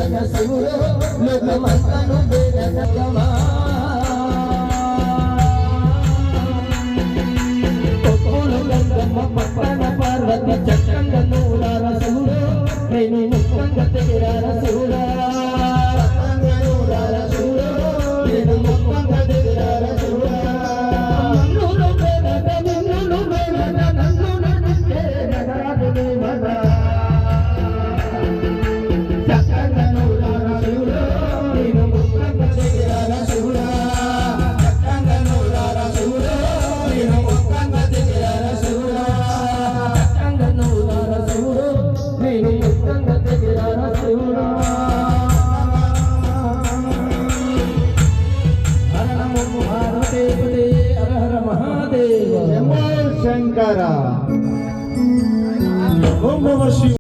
తెగిరాన శివుడు లోకమంతను వేదనగమా ఒప్పులు గంగమ్మ పట్టణ పార్వతి చక్కంగా నూరార శివుడు నేను ముక్కంగా తెగిరాన శివుడా శంకర ఓం నమః శివాయ.